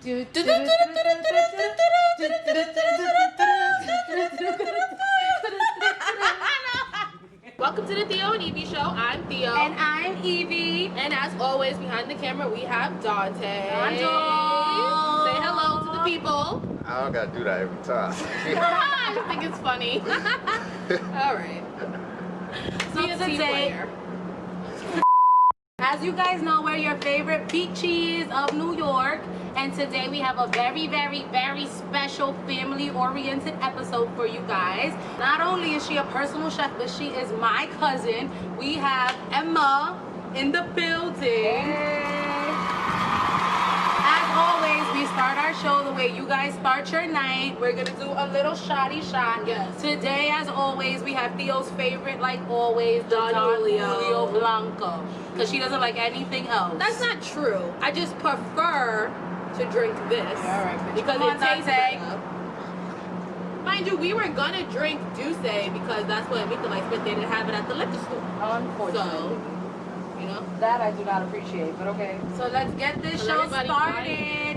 Welcome to the Theo and Evie show. I'm Theo. And I'm Evie. And as always, behind the camera, we have Dante. Say hello to the people. I don't gotta do that every time. I think it's funny. All right. So today, as you guys know, we're your favorite peaches of New York. And today we have a very, very, very special family-oriented episode for you guys. Not only is she a personal chef, but she is my cousin. We have Emma in the building. Hey. As always, we start our show the way you guys start your night. We're gonna do a little shotty shot. Yes. Today, as always, we have Theo's favorite, like always, Don Julio Blanco. Because she doesn't like anything else. That's not true. I just prefer to drink this. All right, because it tastes better. Mind you, we were gonna drink Douce because that's what Mika likes, but they didn't have it at the liquor store. Unfortunately. So, you know. That I do not appreciate, but okay. So let's get this show started.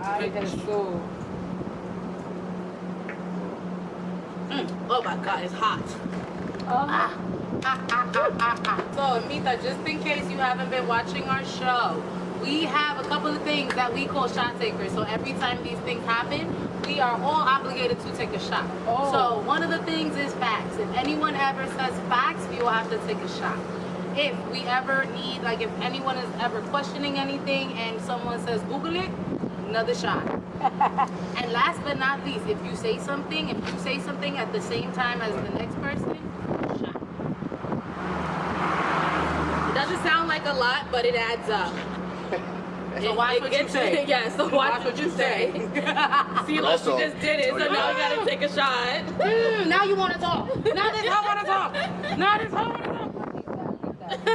I just so. Oh my God, it's hot. So, Mita, just in case you haven't been watching our show, we have a couple of things that we call shot takers. So every time these things happen, we are all obligated to take a shot. Oh. So one of the things is facts. If anyone ever says facts, we will have to take a shot. If we ever need, like if anyone is ever questioning anything and someone says Google it, another shot. And last but not least, if you say something at the same time as the next person, shot. It doesn't sound like a lot, but it adds up. So watch what you say. Yeah, so watch what you say. See, look, she just did it, so now we gotta take a shot. Now you want to talk. Now this I want to talk. Now this I want to talk.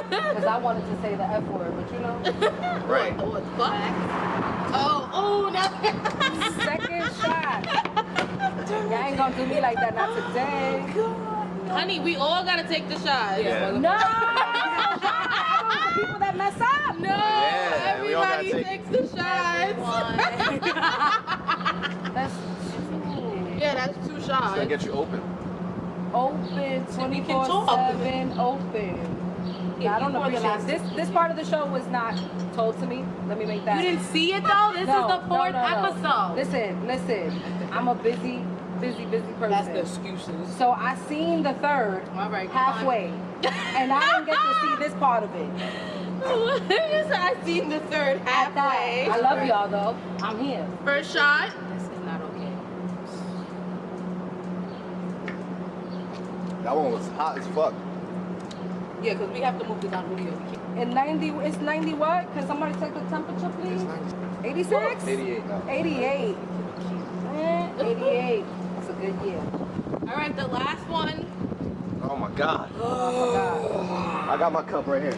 Because I wanted to say the F word, but you know. Right. What the fuck? Oh, now. Second shot. Y'all ain't gonna do me like that, not today. Honey, we all gotta take the shot. Yeah. No! The people that mess up. No, Yeah, everybody takes the shots. That's two. Yeah, that's 2 shots. It's gonna get you open. Open, 24/7, open. Yeah, I don't appreciate this part of the show was not told to me. Let me make that. You didn't see it though? This is the 4th episode. Listen. I'm a busy person. That's the excuses. So I seen the 3rd halfway. And I didn't get to see this part of it. I seen the 3rd halfway. I love y'all though. I'm here. First shot. This is not okay. That one was hot as fuck. Yeah, because we have to move this on video. And 90, it's 90 what? Can somebody take the temperature, please? 86? 88 now. 88. 88. That's a good year. All right, the last one. Oh my God. Oh my God. I got my cup right here.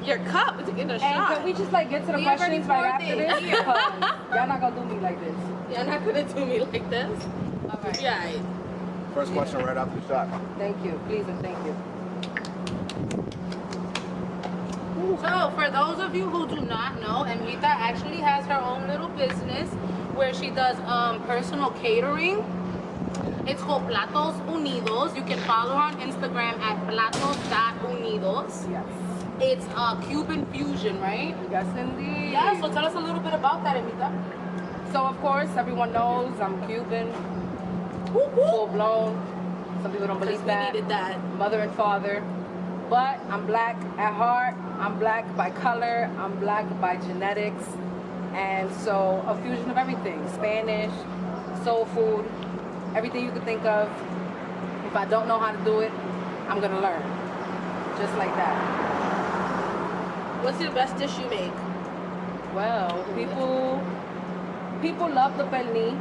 Your cup is in a And shot. can we just like get to the We questions already right after poured this? it. Because y'all not gonna do me like this. You're not gonna do me like this. All right. Yeah. First question right after the shot. Thank you. Please and thank you. So, for those of you who do not know, Emita actually has her own little business where she does personal catering. It's called Platos Unidos. You can follow her on Instagram at platos.unidos. Yes. It's Cuban fusion, right? Yes, indeed. Yeah, so tell us a little bit about that, Emita. So, of course, everyone knows I'm Cuban. Full blown. Some people don't believe that. We needed that. Mother and father. But I'm black at heart. I'm black by color. I'm black by genetics. And so a fusion of everything. Spanish, soul food, everything you could think of. If I don't know how to do it, I'm going to learn. Just like that. What's the best dish you make? Well, people love the pernil.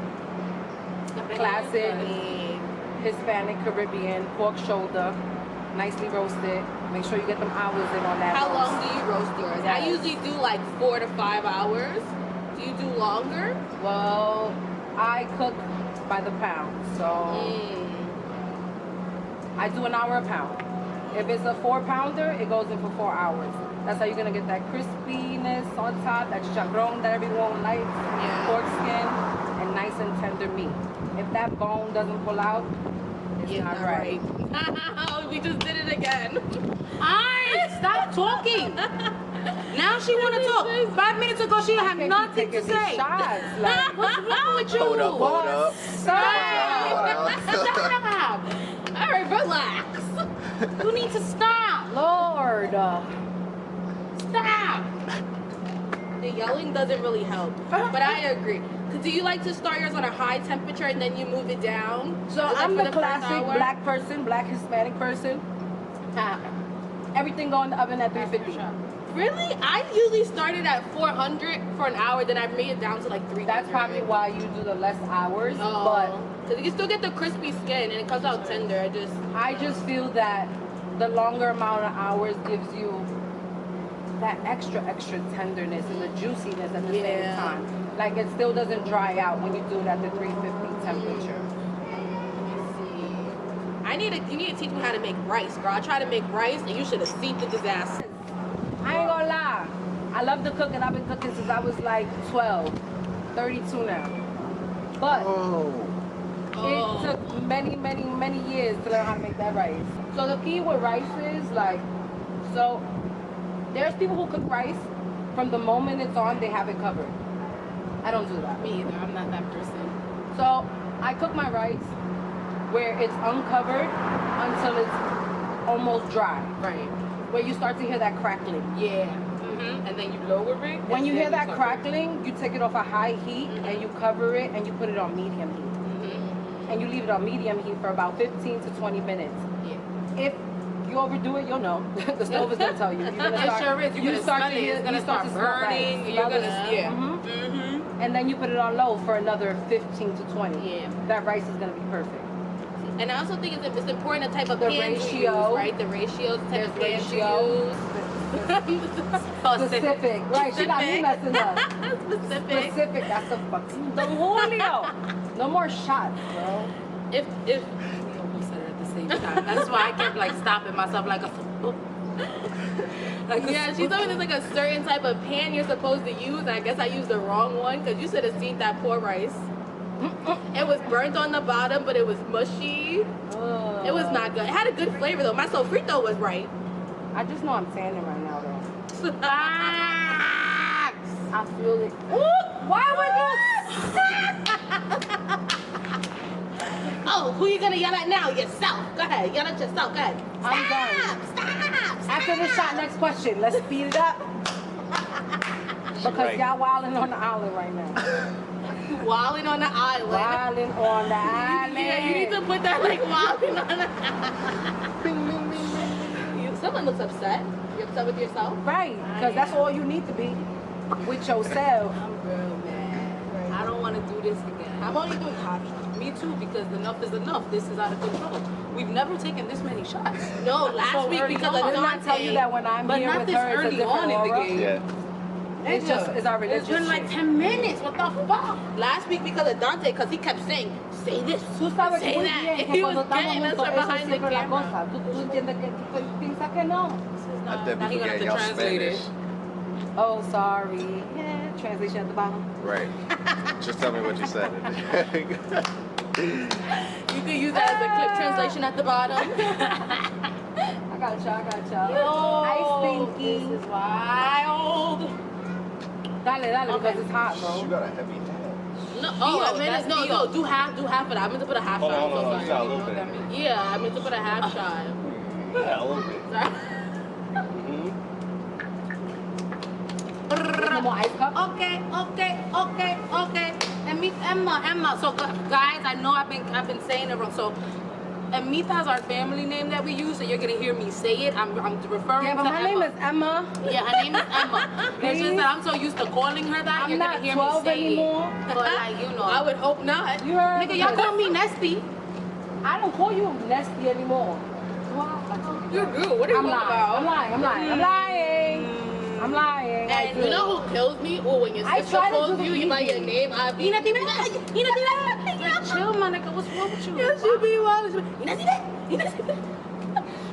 Classic Hispanic Caribbean pork shoulder, nicely roasted. Make sure you get them hours in on that. How long do you roast yours? Yes. I usually do like 4 to 5 hours. Do you do longer? Well, I cook by the pound, so I do an hour a pound. If it's a 4-pounder, it goes in for 4 hours. That's how you're gonna get that crispiness on top, that chicharrón that everyone likes, pork skin, and nice and tender meat. If that bone doesn't pull out, it's not right. We just did it again. Alright, stop talking. Now she want to talk. 5 minutes ago she had nothing to say. Shots, like, What's wrong with you? Hold up. Stop. All right, relax. You need to stop. Lord. Stop. The yelling doesn't really help, but I agree. Do you like to start yours on a high temperature and then you move it down? So Is it I'm for the first classic hour? black person, black Hispanic person. Everything go in the oven at 350. Really? I usually started at 400 for an hour, then I made it down to like 300. That's probably why you do the less hours. But because you can still get the crispy skin and it comes out tender. I just feel that the longer amount of hours gives you that extra tenderness and the juiciness at the same time. Like it still doesn't dry out when you do it at the 350 temperature. You need to teach me how to make rice, girl. I tried to make rice and you should have seen the disaster. I ain't gonna lie. I love to cook and I've been cooking since I was like 12, 32 now. But it took many years to learn how to make that rice. So the key with rice is so there's people who cook rice from the moment it's on, they have it covered. I don't do that. Me either. I'm not that person. So I cook my rice where it's uncovered until it's almost dry. Right. Where you start to hear that crackling. Yeah. And then you lower it. When you hear that crackling, you take it off a high heat and you cover it and you put it on medium heat. And you leave it on medium heat for about 15 to 20 minutes. Yeah. If you overdo it, you'll know. The stove is gonna tell you. You're gonna start, It sure is. You're gonna smell it. It's gonna start burning. You're gonna And then you put it on low for another 15 to 20. Yeah. That rice is gonna be perfect. And I also think it's important the type of The pan you ratio. use, right? The ratios, the type of pan ratio. you use. Specific. Right, she got me messing up. Specific. Specific, that's the fucking Don Julio. No more shots, bro. If We almost said it at the same time. That's why I kept like stopping myself like yeah, she told me there's like a certain type of pan you're supposed to use. I guess I used the wrong one because you should have seen that poor rice. It was burnt on the bottom, but it was mushy. It was not good. It had a good flavor though. My sofrito was right. I just know I'm tanning right now, though. facts. I feel it. Why would you? Oh, who you gonna yell at now? Yourself. Go ahead. Yell at yourself. Go ahead. I'm done. Stop. After this shot, next question. Let's speed it up. Because y'all wilding on the island right now. Wilding on the island. Wilding on the island. Yeah, you need to put that like wilding on the Someone looks upset. You upset with yourself? Right, because that's all you need to be with yourself. I'm real mad. I don't want to do this again. I'm only doing half shots. Me too, because enough is enough. This is out of control. We've never taken this many shots. No, last week because of Didn't I tell you that when I'm But here not with this her, it's a early different on in the aura? game. Yeah. It's just, it's our It's religion. been like 10 minutes. What the fuck? Last week because of Dante, because he kept saying, say this, Tú sabes say muy that. bien He que was cuando estamos getting us juntos, from eso es behind the siempre la camera. cosa. Tú entiendes que tú piensas que no. I think Now he people gonna have get to y'all translate Spanish. it. Oh, sorry. Yeah, translation at the bottom. Right. Just tell me what you said. You can use that as a clip translation at the bottom. I got y'all. Yo, Ice Pinky. this is wild. Dale, because it's hot, You bro. got a heavy hand. No, That's no, Theo. do half of it. I meant to put a half Hold shot. on, I'm so hold on. sorry. Just a little bit. Yeah, I meant to put a half shot. Yeah, a little bit. Sorry. No more ice cup? Okay. And meet Emma. So guys, I know I've been saying it wrong. So Emita is our family name that we use, so you're gonna hear me say it. I'm referring Yeah, but to my Emma. name is Emma. Yeah, her name is Emma. It's just that I'm so used to calling her that. I'm You're not gonna hear 12 me say anymore. it. But like, you know, I would hope not. You heard? nigga, y'all call me Nesty. I don't call you Nesty anymore. You do. What are you I'm talking lying. about? I'm lying. I And do. you know who kills me? Or when your I sister try to calls do the you, you by your easy. name, I be. Like, chill, my nigga. What's wrong with you? Yeah, she be wild. You know see that?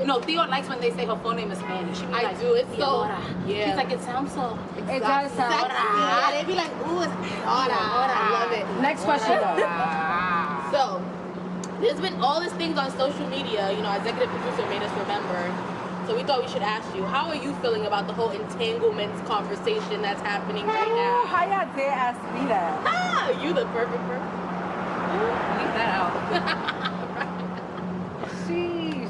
No, Theo likes when they say her full name is Spanish. She be I like, do. It's so Theodora. yeah. She's like, it sounds so. It does sound sexy. Yeah, they be like, ooh, it's I love it. Next question though. So, there's been all these things on social media. You know, our executive producer made us remember. So we thought we should ask you, how are you feeling about the whole entanglements conversation that's happening right now? How y'all dare ask me that? Ah, you the perfect person. Leave that out. Sheesh.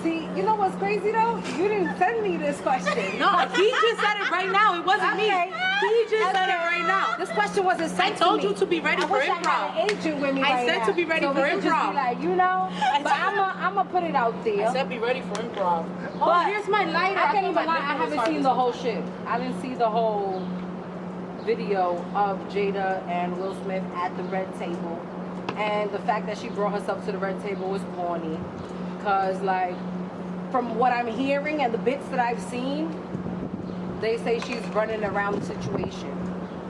See, you know what's crazy though? You didn't send me this question. No, he just said it right now. It wasn't me. Okay. He just said it right now. This question wasn't sent I told to me. you to be ready I for wish I improv. had an agent with me I right said now. to be ready so for we could just improv. be like, you know, but I'm gonna put it out there. I said be ready for improv. Oh, But here's my lighter. I can't thought even my lie, I nipple was haven't hard seen to the see. whole shit. I didn't see the whole video of Jada and Will Smith at the red table. And the fact that she brought herself to the red table was corny. Cause like, from what I'm hearing and the bits that I've seen, they say she's running around the situation.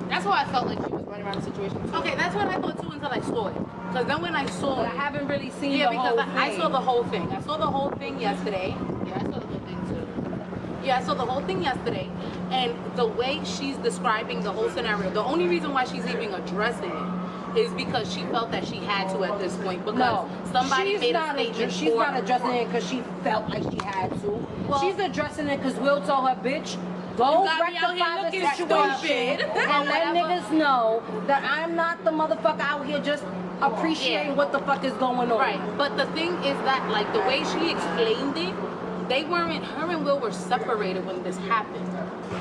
That's why I felt like she was running around the situation. Too. Okay, that's what I thought too until I saw it. Because then when I saw But I it, haven't really seen yeah, the because whole I thing. saw the whole thing. I saw the whole thing yesterday. Yeah, I saw the whole thing too. Yeah, I saw the whole thing yesterday. And the way she's describing the whole scenario, the only reason why she's even addressing it is because she felt that she had to at this point. Because No, somebody she's made a not statement she's for not her. addressing it because she felt like she had to. Well- She's addressing it because Will told her, bitch, go You got me out here rectify the looking situation stupid. and let Whatever. niggas know that I'm not the motherfucker out here just appreciating Yeah. what the fuck is going on. Right, but the thing is that, like, the way she explained it, they weren't, her and Will were separated when this happened.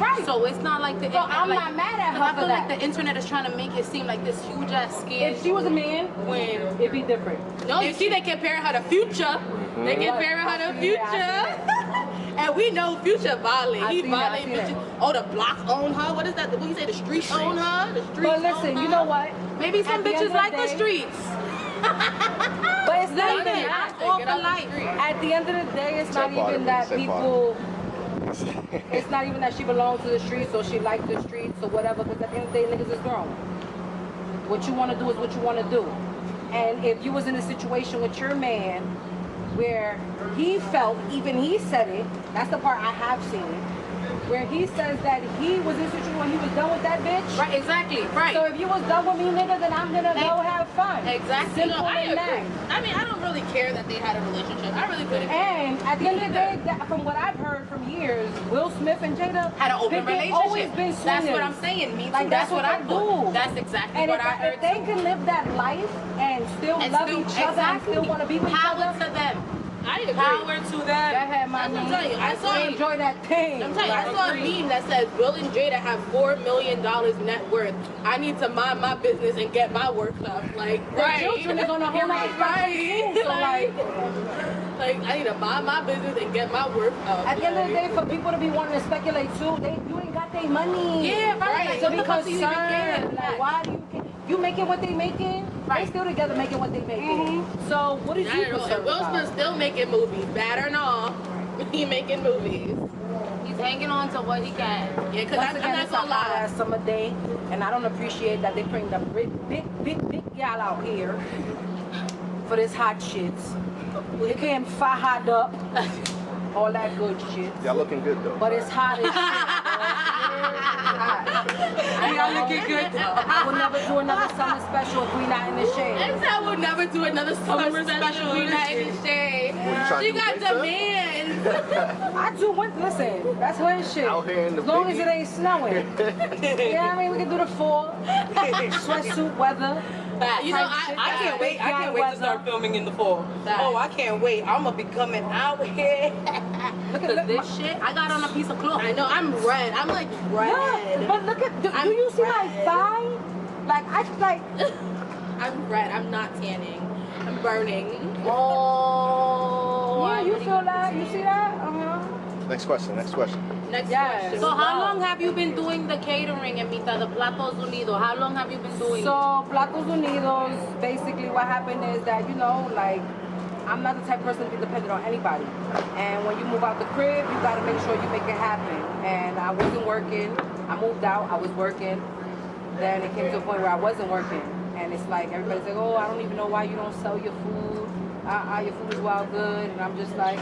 Right. So it's not like the. So I'm like, not mad at her I for feel that. like the internet is trying to make it seem like this huge ass scam. If she was a man, When- it'd be different. No, you see, they comparing her to Future. They comparing her to Future. And we know Future violent. I He seen that, I violent seen bitches. that. Oh, the block own her. What is that? What you say? The streets own her. The streets But listen, own her. you know what? Maybe some At the end bitches of like the the day- streets. But it's not even Listen, that. I'm all Get for out the life. street. At the end of the day, it's not Say part even of it, that say people. It's not even that she belongs to the streets or she likes the streets or whatever. Because at the end of the day, niggas is grown. What you want to do is what you want to do. And if you was in a situation with your man where he felt, even he said it, that's the part I have seen, where he says that he was in a situation when he was done with that bitch. Right, exactly, right. So if you was done with me, nigga, then I'm gonna go have fun. Exactly. Simple I as that. agree. I mean, I don't really care that they had a relationship. I really couldn't. And at the end of the day, from what I've heard from years, Will Smith and Jada Had an open they've relationship. always been swingers. That's what I'm saying. Me too. Like, that's what I they thought. do. That's exactly And what if, I heard if they too. can live that life and still And love still- each other and exactly. still want to be with each Power other, to them. I agree. Power to them. go ahead, my That's what I'm man. telling you. I saw it. Enjoy that thing. I'm telling you, I Like, saw a meme that says Will and Jada have $4 million net worth. I need to mind my business and get my work up. Like, their right. children is on a whole nother Right. spectrum, so like, Like, I need to mind my business and get my work up. at the end of the Like, day, for people to be wanting to speculate too, you ain't got their money. Yeah, right. Like, So what be the fuck do you even care? concerned. Like, why do you making what they making? Right. They still together making what they making. So what is not you at all. concerned And Will about? Smith's still making movies, bad or not. He making movies. He's hanging on to what he can. Yeah, because Once I'm again, not it's a gonna hot lie. ass summer day, and I don't appreciate that they bring the big y'all out here for this hot shit. They came fired up, all that good shit. Y'all looking good though. But it's hot as shit. Y'all looking good. I will never do another summer special if we not in the shade. And I would never do another summer special. We not in the shade. What you trying She to do, got winter? demands. I do winter. Listen, that's her shit. Out here in the as long as biggie. it ain't snowing. Yeah, I mean we can do the fall, sweatsuit weather. You know, I can't wait. I can't wait to start filming in the fall. Facts. Oh, I can't wait. I'm gonna be coming out here. Look Cause at this shit, I got on a piece of cloth. I know, I'm red. I'm like red. Yeah, but look at, do I'm you see my red. thigh? Like, I'm red. I'm not tanning. I'm burning. Oh. yeah, you feel that? You see that? Next question. Next question. Next Yes. question. So how long have you been doing the catering, Emita, the Platos Unidos? How long have you been doing it? So, Platos Unidos, basically what happened is that, you know, like, I'm not the type of person to be dependent on anybody. And when you move out the crib, you gotta make sure you make it happen. And I wasn't working. I moved out, I was working. Then it came to a point where I wasn't working. And it's like, everybody's like, oh, I don't even know why you don't sell your food. Your food is wild good. And I'm just like,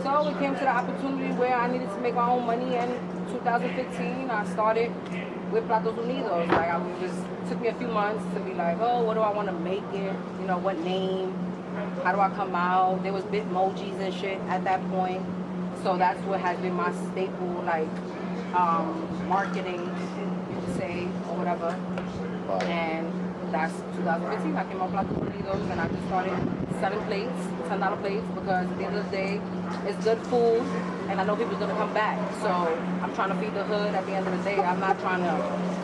So it came to the opportunity where I needed to make my own money in 2015. I started with Platos Unidos. Like it took me a few months to be like, oh, what do I want to make it? You know, what name? How do I come out? There was Bitmojis and shit at that point. So that's what has been my staple, like marketing, you could say, or whatever. Wow. And that's 2015. I came on Platos Unidos and I just started selling plates, $10 plates, because at the end of the day, it's good food and I know people's gonna come back. So I'm trying to feed the hood at the end of the day. I'm not trying to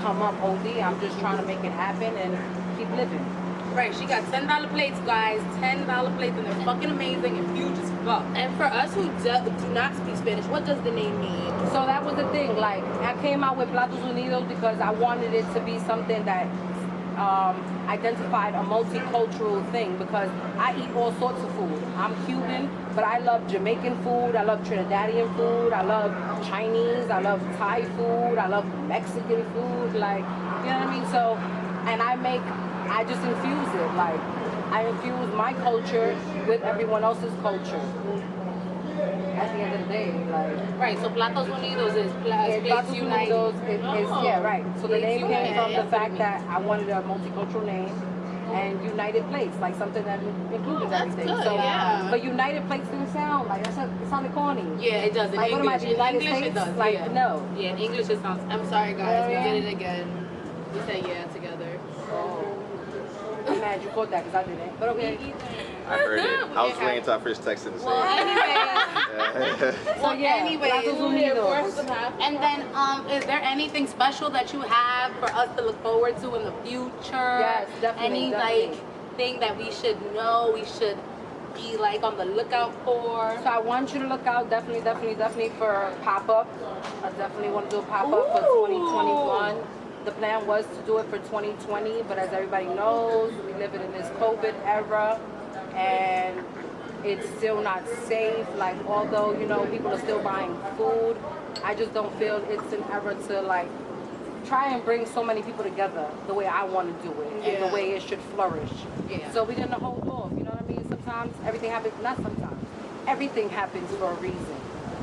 come up OD. I'm just trying to make it happen and keep living. Right, she got $10 plates, guys. $10 plates, and they're fucking amazing and huge as fuck. And for us who do not speak Spanish, what does the name mean? So that was the thing. Like, I came out with Platos Unidos because I wanted it to be something that identified a multicultural thing, because I eat all sorts of food. I'm Cuban, but I love Jamaican food, I love Trinidadian food, I love Chinese, I love Thai food, I love Mexican food, like, you know what I mean? So, and I just infuse it, like, I infuse my culture with everyone else's culture. At the end of the day, like... Right, so Platos Unidos is Platos Unidos. Yeah, right. So the name came from the fact that I wanted a multicultural name and United Plates, like something that included everything. Good, so, yeah. But United Plates didn't sound like, it sounded corny. Yeah, it does. In Like, what am I, English, the United English States? it does. Like, yeah. no. Yeah, in English it sounds. I'm sorry, guys. Yeah. We did it again. We said yeah together. Oh. I'm mad you caught that because I didn't. But okay. I heard it. I was waiting until I finished texting to say Well, it. So yeah, anyways, Platos Unidos. and then is there anything special that you have for us to look forward to in the future? Yes, definitely, Any definitely. like thing that we should know, we should be like on the lookout for? So I want you to look out definitely for pop-up. I definitely want to do a pop-up for Ooh. 2021. The plan was to do it for 2020, but as everybody knows, we live in this COVID era and it's still not safe. Like, although, you know, people are still buying food, I just don't feel it's an era to like try and bring so many people together the way I want to do it and Yeah. the way it should flourish. Yeah. So we're gonna hold off, you know what I mean? Sometimes everything happens, not sometimes, everything happens for a reason.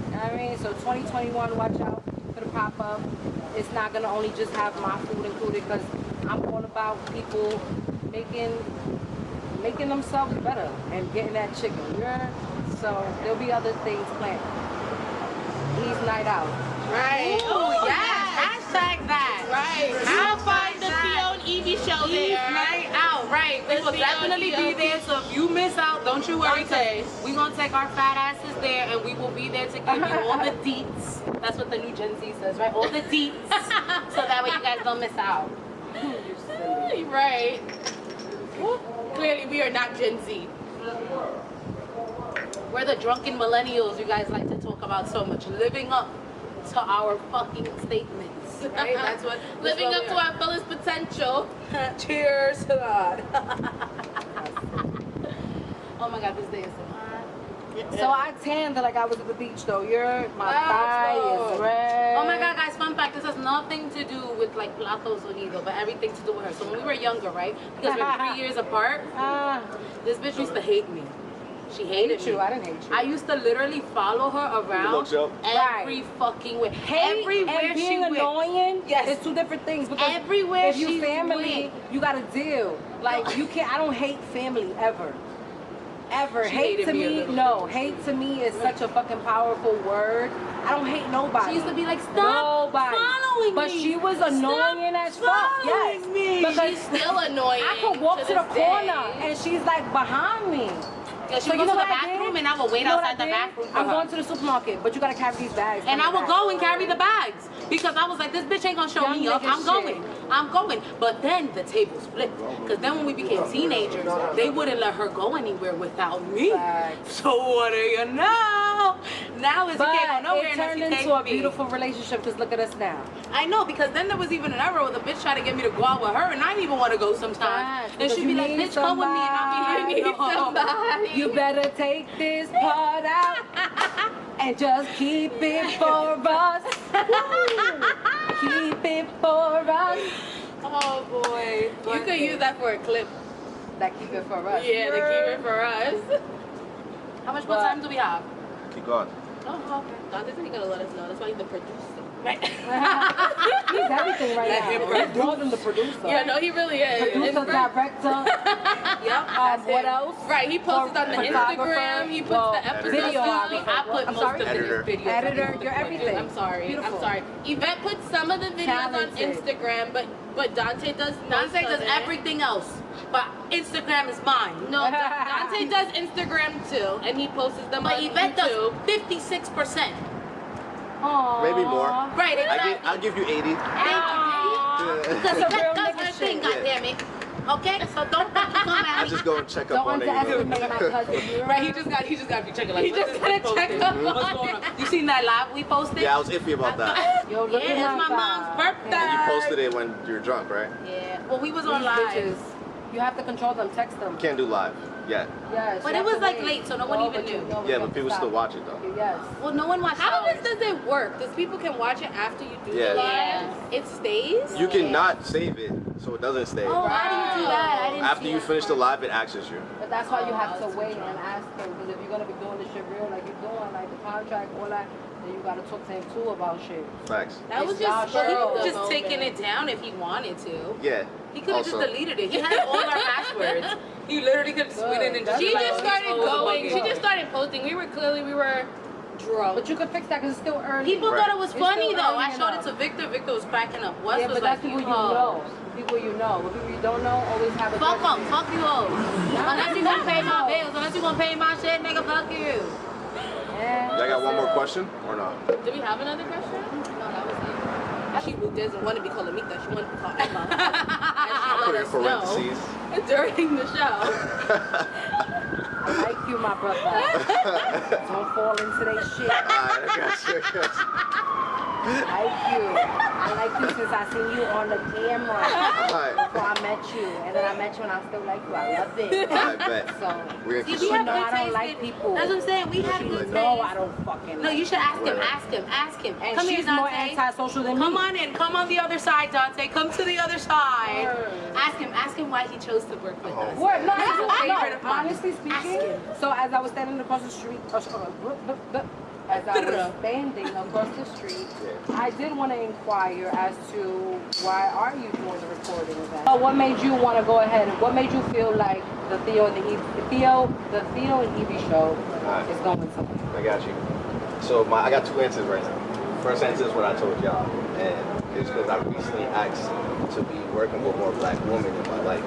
You know what I mean? So 2021, watch out for the pop-up. It's not gonna only just have my food included, because I'm all about people making themselves better and getting that chicken. You heard? So there'll be other things planned. Ease night out. Right. Oh yes, hashtag that. Right. How You'll find the Theo and Evie show Ease there. night out, right? We The will Theo definitely be Evie. there. So if you miss out, don't you worry. Okay. We gonna take our fat asses there, and we will be there to give you all the deets. That's what the new Gen Z says, right? All the deets, so that way you guys don't miss out. Right. Clearly, we are not Gen Z. We're the drunken millennials you guys like to talk about so much, living up to our fucking statements, right? That's what Living up to our fullest potential. Cheers to that. Oh my God, this day is so hot. So I tanned like I was at the beach though. My Let's thigh go. is red. Oh my God, guys, fun fact, this has nothing to do with like Platos Unidos, but everything to do with her. So when we were younger, right? Because we're 3 years apart, this bitch used to hate me. She hated hate you. me. I didn't hate you. I used to literally follow her around looked up. every fucking way. Hate Everywhere and she being went. annoying Yes. is two different things. Because Everywhere if you she family, went. you gotta deal. Like you can't. I don't hate family ever. Ever. She Hate hated to me a me, little no. Hate to me is such a fucking powerful word. I don't hate nobody. She used to be like, stop following But me. she was annoying as fuck. Yes. following me. Because She's still annoying. I could walk to the this corner day. and she's like behind me. Yeah, she So would you go know to the what I bathroom did? and I would wait You know what outside the I did? bathroom for I'm her. going to the supermarket, but you gotta carry these bags. And Carry I would bags. go and carry the bags because I was like, this bitch ain't gonna show me Young up. nigga I'm going. I'm going. But then the tables flipped. Because then when we became teenagers, they wouldn't let her go anywhere without me. Facts. So what do you know? Now is you But can't go nowhere it unless turned you take into a me. beautiful relationship because look at us now. I know, because then there was even an era where the bitch tried to get me to go out with her and I didn't even want to go sometimes. Facts, And because she'd be you like, need bitch, come with me and I'll be somebody. here. No. You better take this part out and just keep it for us. Keep it for us. Oh boy. You could use that for a clip. That keep it for us. Yeah, to keep it for us. How much more time do we have? Keep going. Oh, okay. Dante said he gotta let us know. That's why he's the producer. Right. He's everything right now. He's more than the producer. Yeah, no, he really is. Producer, director. Yep. What else? Right, he posted on the Instagram. He puts the episodes. Videographer. I put I'm most sorry? of the Editor. videos. Editor, you're everything. I'm sorry. Beautiful. I'm sorry. Yvette puts some of the videos Talented. on Instagram, but Dante does most Dante of does it. everything else, but Instagram is mine. No, Dante does Instagram too, and he posts them But on Yvette YouTube. does 56%. Aww. Maybe more. Right, exactly. I'll give you 80. Because That's a real Yvette does nigga her thing, shit. goddammit. Okay, so don't fucking come I at me. just go and check Don't up on it. underestimate my cousin. Right, he just got to be checking like. He just gotta check up What's on going it. on? You seen that live we posted? Yeah, I was iffy about that. Yo, look Yeah, at it's my mom's birthday. And you posted it when you're drunk, right? Yeah. Well, we was on These live. bitches. You have to control them. Text them. You can't do live yet. Yes. But you it have was to like wait. late, so no one even knew. Yeah, but people still watch it though. Yes. Well, no one watched How ours. does it work? Does people can watch it after you do Yeah. the live? Yeah. It stays? You cannot save it, so it doesn't stay. Oh, how do you do that? I didn't After see you that finish the part. live, it accesses you. But that's why you have to wait and ask him. Because if you're gonna be doing this shit real, like you're doing, like the contract, all that, then you gotta talk to him too about shit. Facts. That was It's y'all just show. He spur of could the just taken moment. it down if he wanted to. Yeah. He could have just Also- deleted it. He had all our passwords. He literally could have just went in and just. She like, just started oh, going. fuck She it. just started posting. We were drunk. But you could fix that because it's still early. People Right. thought it was It's funny still though. I early showed it enough. to Victor. Victor was cracking up. Wes Yeah, was but like, that's people you hoes. know. People you know. But people you don't know always have a Fuck judgment. them. Fuck you hoes. Unless you gonna pay my bills. Unless you gonna pay my shit, nigga, fuck you. Yeah. Y'all got one more question or not? Do we have another question? No, that was it. She doesn't want to be called Amita. She wants to be called Emma. I'll put it in And she let us parentheses. know during the show. I like you, my brother. Don't fall into that shit. Alright, I got you. I got you. I like you. I like you since I seen you on the camera. Alright. Before I met you. And then I met you and I still like you. I love it. I bet. So, We're See, gonna we keep have know I good don't taste like in- people. That's what I'm saying. We have you good know taste. I don't fucking No, like you should ask him. Right. Ask him. Ask him. And Come she's here, more Dante. antisocial than Come me. on in. Come on the other side, Dante. Come to the other side. Ask him. Ask him why he chose to work with us. What? No, He's a favorite of mine. honestly Ask speaking, him. so as I was standing across the street, as I was standing across the street, I did want to inquire as to why are you doing the recording of that? What made you want to go ahead? What made you feel like the Theo and Evie show is going somewhere? I got you. So I got two answers right now. First answer is what I told y'all, and it's because I recently asked to be working with more black women in my life.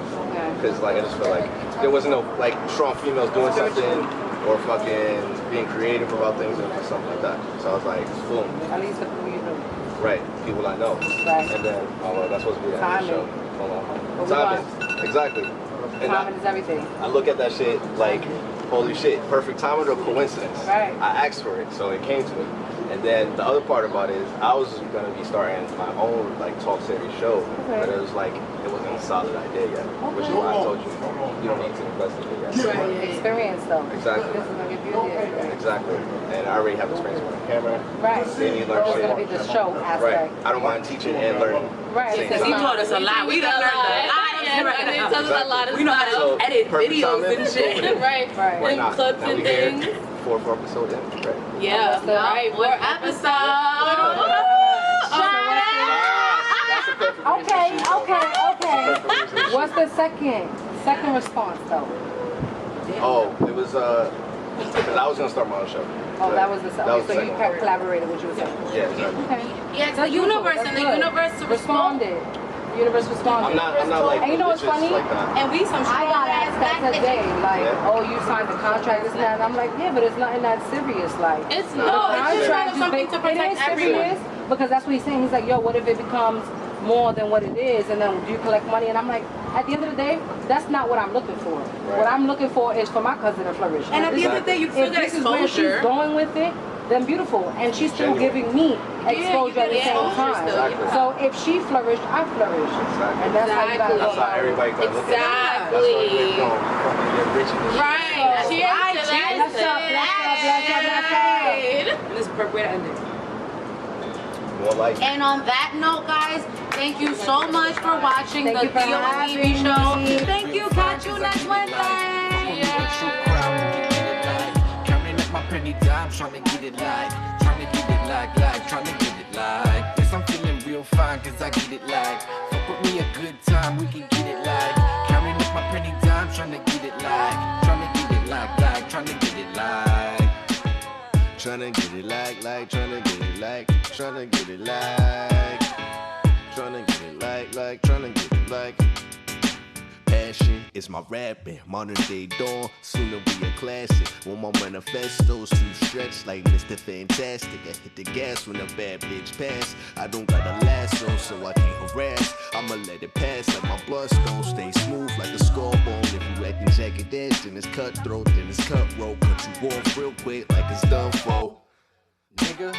Because I just felt like there wasn't no strong females doing something or fucking being creative about things or something like that. So I was like, boom. At least the people you know. Right, people I know. Right. And then, that's supposed to be the Timing. show. Hold on. But we Timing. Exactly. And Timing is everything. I look at that shit like, holy shit, perfect timing or coincidence. Right. I asked for it, so it came to me. And then the other part about it is I was gonna be starting my own talk series show, but it was it wasn't a solid idea yet, which is why I told you you don't need to invest in it yet. Right. Experience though. Exactly. This is gonna give you the experience. Exactly. And I already have experience with the camera. Right. They need to learn It's gonna be shit. the show Right. aspect. I don't mind teaching and learning. Right. Same Because he time. taught us a lot. We done learned a lot of shit right He now. tells us a lot of We know how to So, edit perfect videos timing. and shit. Right. Right. Why And not? clips Now and we here, things. 4 episodes in, right? Yeah. Right. More More episodes. That's the perfect Okay, reason. okay. What's the second response though? Oh, it was because I was gonna start my own show. Oh, that was the That was so the you second one. collaborated with you were saying. Yeah, exactly. Okay. Yeah, it's That's the universe, beautiful. and the That's good. universe Responded. The universe responded. I'm not like And you know what's religious funny? like that. And we some I got asked that today, like, Yeah. oh, you signed the contract, this and that. And I'm like, yeah, but it's nothing that serious. Like, It's No, No, not. it's just contract is something to it protect is everyone. serious because that's what he's saying. He's like, yo, what if it becomes more than what it is, and then do you collect money? And I'm like, at the end of the day, that's not what I'm looking for. Right. What I'm looking for is for my cousin to flourish. And at the end of the day, you still if get this is where she's exposure. going with it, then beautiful. And she's still Genuine. giving me you exposure get at the same exposure time. still, Exactly. So if she flourished, I flourish. Exactly. And that's how you gotta go That's how about it. everybody can look at it. That's why Exactly. we're going to fucking get rich in this Right. Cheers to Bless up, bless up, bless up, bless up. And this is the perfect way to end it. shit. More like And on that note, guys, thank you so much for watching Thank the you for Theo and Evie having show. me. Thank you. Catch you next Wednesday. Counting up my penny dime, tryna get it like, tryna get it like, tryna get it like. Yes, I'm feeling real fine, cause I get it like, fuck with me a good time, we can get it like, counting up my penny dime, tryna get it like, tryna get it like, tryna get it like. Tryna get it like, tryna get it like, tryna get it like, tryna get it like, tryna get it like. Passion is my rapping, modern day dawn, soon to be a classic. When my manifestos too stretched like Mr. Fantastic, I hit the gas when a bad bitch pass. I don't got a lasso, so I can't harass. I'ma let it pass like my bloodstone, stay smooth like a skullbone. If you acting jagged edge, then it's cutthroat, then it's cutthroat. Cut you off real quick like it's done for, nigga.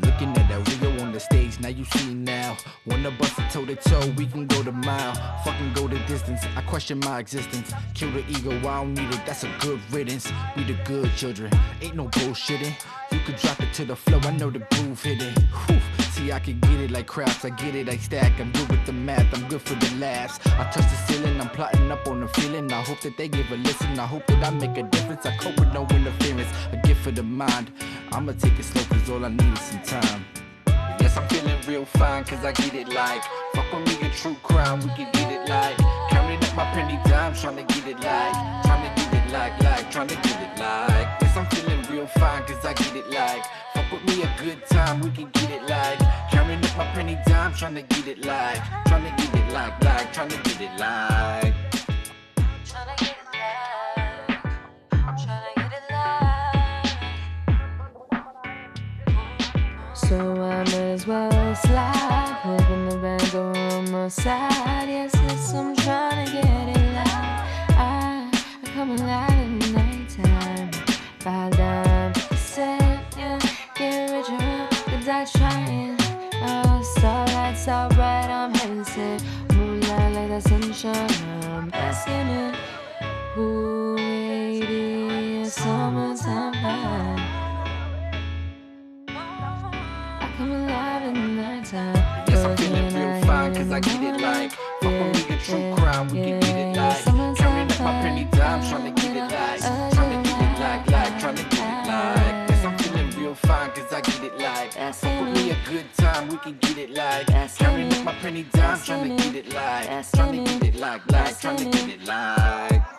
Looking at that Rio on the stage, now you see now. Wanna bust a toe to toe, we can go the mile. Fucking go the distance, I question my existence. Kill the ego, I don't need it, that's a good riddance. We the good children, ain't no bullshitting. You could drop it to the flow, I know the groove hit it. Whew. See, I can get it like craps, I get it like stack. I'm good with the math, I'm good for the laughs. I touch the ceiling, I'm plotting up on the feeling. I hope that they give a listen, I hope that I make a difference. I cope with no interference, a gift for the mind. I'ma take it slow, cause all I need is some time. Yes, I'm feeling real fine, cause I get it like, fuck with me a true crime, we can get it like, counting up my penny dimes, tryna get it like, tryna get it like, tryna get it like. Yes, I'm feeling real fine, cause I get it like, fuck with me a good time, we can get it like, counting up my penny dimes, tryna get it like, tryna get it like, tryna get it like. Tryna get it like, I'm tryna get it like. So I might as well slide, hoping the bands are on my side. Yes, yes, I'm tryna get it like, I come alive at nighttime. 5 dime, 50 cent, yeah, get richer, the die trying. Starlight, so bright, I'm heaven sent. Moonlight like the sunshine, I'm basking in. Ooh, lady, a summertime vibe. I come alive in the nighttime. Yes, I'm feeling real fine, cause I get it like, fuck with me a true crime, we can get it like, counting up my penny dimes, tryna get it like, tryna get it like, tryna get it like. Yes, I'm feeling real fine, cause I get it like, fuck with me a good time, we can get it like, counting up my penny dimes, tryna get it like, tryna get it like, tryna get it like.